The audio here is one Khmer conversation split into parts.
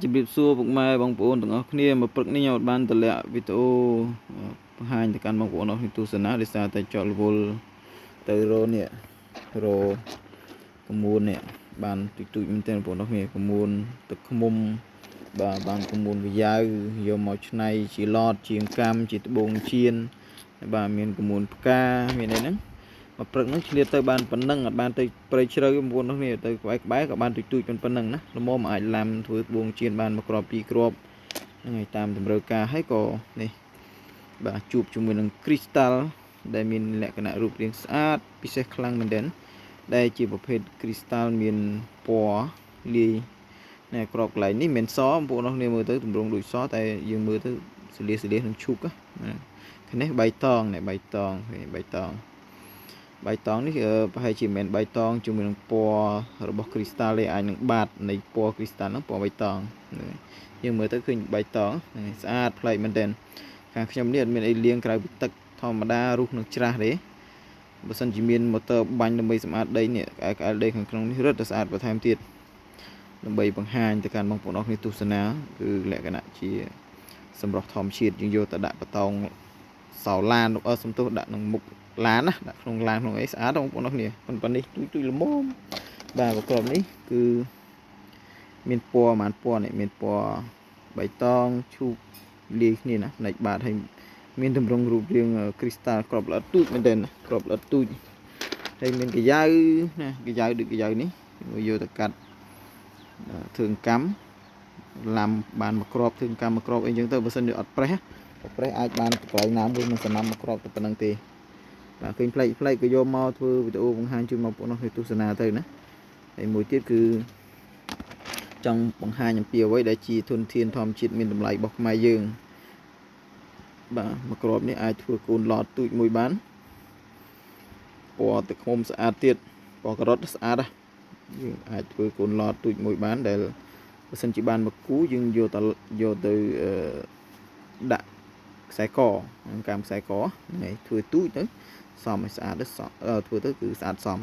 ជំរាបសួរពុកម៉ែបងប្អូនទាំងអស់គ្នាមកព្រឹកនេះខ្ញុំបានតម្លាក់វីដេអូបង្ហាញទៅកាន់បងប្អូនអស់គ្នាទស្សនាដោយសារតែចលវល់ទៅរនេះរកមួននេះបានទូចមែនទែនបងប្អូនអស់គ្នាកមួនទឹកឃ្មុំបាទបានកមួនវាយ៉ាវយកមកឆ្នៃជាឡតជាងកាំជាត្បូងជៀនបាទមានកមួនផ្កាមានអីហ្នឹងមកព្រឹកហ្នឹងឆ្លៀតទៅបានប៉ុណ្ណឹងអត់បានទៅព្រៃជ្រៅបងប្អូនអស់គ្នាទៅក្បែរក៏បានទូចប៉ុណ្ណឹងណាល្មមអាចឡាំធ្វើត្បូងជៀនបានមកគ្រាប់ពីរគ្រាប់ហ្នឹងហើយតាមតម្រូវការហើយក៏នេះបាទជួបជាមួយនឹងគ្រីស្តាល់ដែលមានលក្ខណៈរូបរាងស្អាតពិសេសខ្លាំងមែនទែនដែលជាប្រភេទគ្រីស្តាល់មានពណ៌លាយនេះក្របកន្លែងនេះមិនសបងប្អូនអស់គ្នាមើលទៅទម្រង់ដូចសតែយើងមើលទៅសលាសនឹងឈូកណានេះបៃតងនេះបៃតងនេះប្រហែលជាមិនមែនបៃតងជាមួយនឹងពណ៌របស់គ្រីស្តាល់ទេអាចនឹងបាតនៃពណ៌គ្រីស្តាល់ហ្នឹងពណ៌បៃតងយើងមើលទៅឃើញបៃតងស្អាតប្លែកមែនទែនខាងខ្ញុំនេះអត់មានអីលាងក្រៅពីទឹកធម្មតារុះនឹងច្រាស់ទេបើសិនជាមានម៉ូទ័របាញ់ដើម្បីសម្អាតដីនេះក្អែលដីខាងក្នុងនេះរឹតតែស្អាតបន្ថែមទៀតដើម្បីបង្ហាញទៅកាន់បងប្អូនអរគ្នាទស្សនាគឺលក្ខណៈជាសម្រស់ធម្មជាតិយើងយកទៅដាក់បតោងសោឡានសំទោសដាក់ក្នុងមុខឡានណាដាក់ក្នុងឡានក្នុងអីស្អាតបងប្អូនអរគ្នាប៉ុណ្នេះទូចល្មមបាទប្រកបនេះគឺមានពណ៌ប្រហែលពណ៌នេះមានពណ៌បៃតងឈូកលាយគ្នាណាផ្នែកបាតហើយមានទម្រង់រូបរាងគ្រីស្តាល់ក្របល្អិតទូចមែនទែនក្របល្អិតទូចហើយមានកយ៉ាវណាកយ៉ាវដូចកយ៉ាវនេះយកទៅកាត់ធ្វើកម្មឡាំបានមួយគ្រាប់ធ្វើកម្មមួយគ្រាប់អីចឹងទៅបើសិនជាអត់ប្រេះអាចបានកន្លែងណាមួយមិនសំណាំមួយគ្រាប់ទៅប៉ុណ្្នឹងទេបាទឃើញផ្លេកក៏យកមកធ្វើវីដេអូបង្ហាញជូនបងប្អូនឲ្យទស្សនាទៅណាហើយមួយទៀតគឺចង់បង្ហាញអំពីអ្វីដែលជាធនធានធម្មជាតិមានតម្លៃរបស់ខ្មែរយើងបាទមួយគ្រាប់នេះអាចធ្វើកូនឡតទូចមួយបានពណ៌ទឹកឃ្មុំស្អាតទៀតពណ៌ការ៉ុតស្អាតយើងអាចធ្វើកូនឡតទូចមួយបានដែលបើសិនជាបានមកគូយើងយកទៅដាក់ខ្សែកកាមខ្សែកនេះធ្វើទូចទៅសមឲ្យស្អាតទៅធ្វើទៅគឺស្អាតសម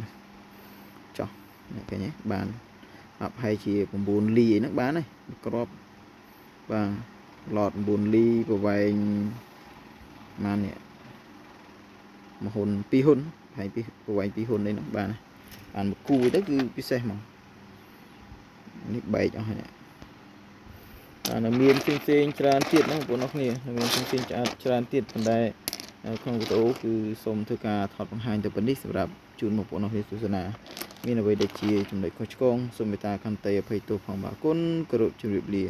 ចុះឃើញទេបានប្រហែលជា9លីអីហ្នឹងបានហើយក្របបាទឡត9លីប្រវែងប៉ុន្មាននេះមួយហ៊ុន2ហ៊ុនហើយប្រវែង2ហ៊ុននេះបានមកគូទៅគឺពិសេសហ្មងនេះបែកអស់ហើយនៅមានផ្សេងច្រើនទៀតហ្នឹងបងប្អូនអរគ្នាមានផ្សេងច្រើនទៀតប៉ុន្តែក្នុងវីដេអូគឺសូមធ្វើការថតបង្ហាញទៅប៉ុណ្នេះសម្រាប់ជូនបងប្អូនអរគ្នាទស្សនាមានអ្វីដែលជាចំណុចខុសឆ្គងសូមមេត្តាខន្តីអភ័យទោសផងបាទអរគុណគោរពជម្រាបលា